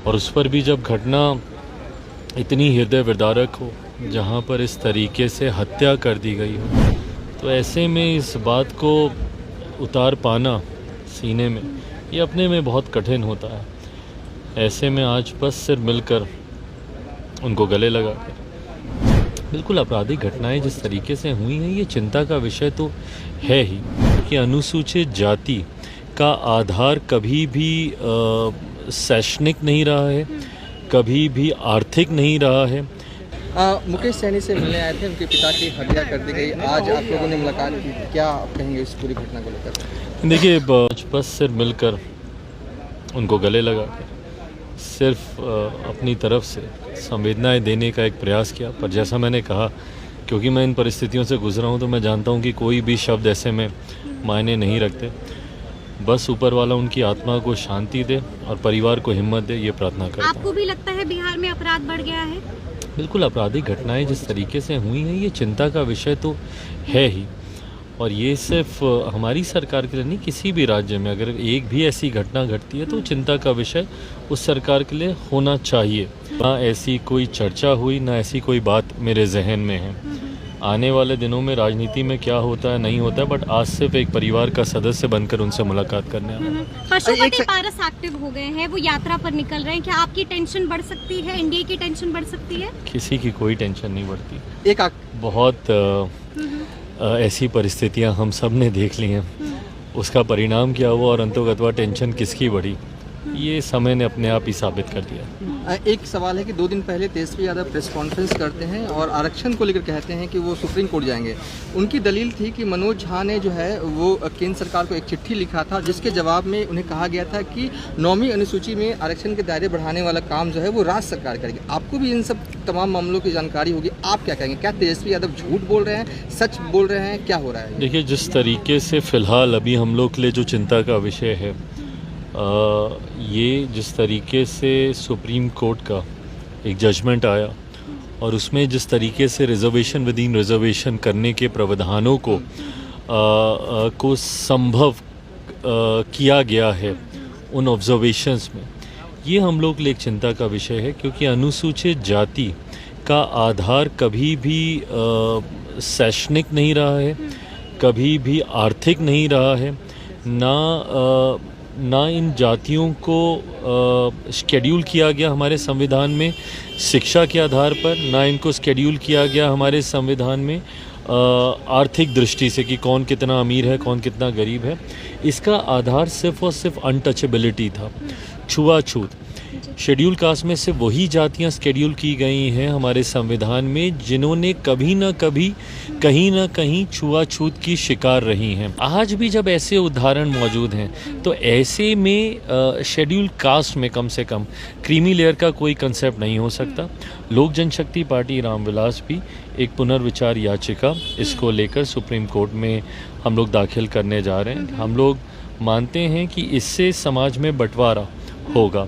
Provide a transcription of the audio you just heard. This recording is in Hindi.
और उस पर भी जब घटना इतनी हृदय विदारक हो, जहाँ पर इस तरीके से हत्या कर दी गई हो, तो ऐसे में इस बात को उतार पाना सीने में ये अपने में बहुत कठिन होता है। ऐसे में आज बस सिर मिलकर उनको गले लगाकर, बिल्कुल आपराधिक घटनाएं जिस तरीके से हुई हैं ये चिंता का विषय तो है ही कि अनुसूचित जाति का आधार कभी भी शैक्षणिक नहीं रहा है, कभी भी आर्थिक नहीं रहा है। मुकेश सैनी से मिलने आए थे, उनके पिता की हत्या कर दी गई, आज आप लोगों ने मुलाकात की, क्या आप कहेंगे इस पूरी घटना को लेकर? देखिए, बस सिर मिलकर उनको गले लगाकर सिर्फ अपनी तरफ से संवेदनाएं देने का एक प्रयास किया। पर जैसा मैंने कहा, क्योंकि मैं इन परिस्थितियों से गुजरा हूं तो मैं जानता हूं कि कोई भी शब्द ऐसे में मायने नहीं रखते। बस ऊपर वाला उनकी आत्मा को शांति दे और परिवार को हिम्मत दे, ये प्रार्थना करता हूं। आपको भी लगता है बिहार में अपराध बढ़ गया है? बिल्कुल आपराधिक घटनाएं जिस तरीके से हुई हैं ये चिंता का विषय तो है ही, और ये सिर्फ हमारी सरकार के लिए नहीं, किसी भी राज्य में अगर एक भी ऐसी घटना घटती है तो चिंता का विषय उस सरकार के लिए होना चाहिए। ना ऐसी कोई चर्चा हुई, ना ऐसी कोई बात मेरे जहन में है। आने वाले दिनों में राजनीति में क्या होता है नहीं होता है, बट आज सिर्फ एक परिवार का सदस्य बनकर उनसे मुलाकात करने आया हूं। पशुपति पारस एक्टिव हो गए हैं, वो यात्रा पर निकल रहे हैं, क्या आपकी टेंशन बढ़ सकती है? एनडीए की टेंशन बढ़ सकती है? किसी की कोई टेंशन नहीं बढ़ती। बहुत ऐसी परिस्थितियां हम सब ने देख ली हैं, उसका परिणाम क्या हुआ और अंतोगत्वा टेंशन किसकी बढ़ी, ये समय ने अपने आप ही साबित कर दिया। एक सवाल है कि 2 दिन पहले तेजस्वी यादव प्रेस कॉन्फ्रेंस करते हैं और आरक्षण को लेकर कहते हैं कि वो सुप्रीम कोर्ट जाएंगे। उनकी दलील थी कि मनोज झा ने जो है वो केंद्र सरकार को एक चिट्ठी लिखा था, जिसके जवाब में उन्हें कहा गया था कि 9वीं अनुसूची में आरक्षण के दायरे बढ़ाने वाला काम जो है वो राज्य सरकार करेगी। आपको भी इन सब तमाम मामलों की जानकारी होगी, आप क्या कहेंगे? क्या तेजस्वी यादव झूठ बोल रहे हैं, सच बोल रहे हैं, क्या हो रहा है? देखिए, जिस तरीके से फ़िलहाल अभी हम लोग के लिए जो चिंता का विषय है, ये जिस तरीके से सुप्रीम कोर्ट का एक जजमेंट आया और उसमें जिस तरीके से रिजर्वेशन विद इन रिजर्वेशन करने के प्रावधानों को संभव किया गया है उन ऑब्जर्वेशंस में, ये हम लोग के लिए एक चिंता का विषय है, क्योंकि अनुसूचित जाति का आधार कभी भी शैक्षणिक नहीं रहा है, कभी भी आर्थिक नहीं रहा है। ना इन जातियों को शेड्यूल किया गया हमारे संविधान में शिक्षा के आधार पर, ना इनको शेड्यूल किया गया हमारे संविधान में आर्थिक दृष्टि से कि कौन कितना अमीर है, कौन कितना गरीब है। इसका आधार सिर्फ और सिर्फ अनटचेबिलिटी था, छुआछूत। शेड्यूल कास्ट में से वही जातियां शेड्यूल की गई हैं हमारे संविधान में जिन्होंने कभी ना कभी कहीं ना कहीं छुआछूत की शिकार रही हैं। आज भी जब ऐसे उदाहरण मौजूद हैं तो ऐसे में शेड्यूल कास्ट में कम से कम क्रीमी लेयर का कोई कंसेप्ट नहीं हो सकता। लोक जनशक्ति पार्टी रामविलास भी एक पुनर्विचार याचिका इसको लेकर सुप्रीम कोर्ट में हम लोग दाखिल करने जा रहे हैं। हम लोग मानते हैं कि इससे समाज में बंटवारा होगा।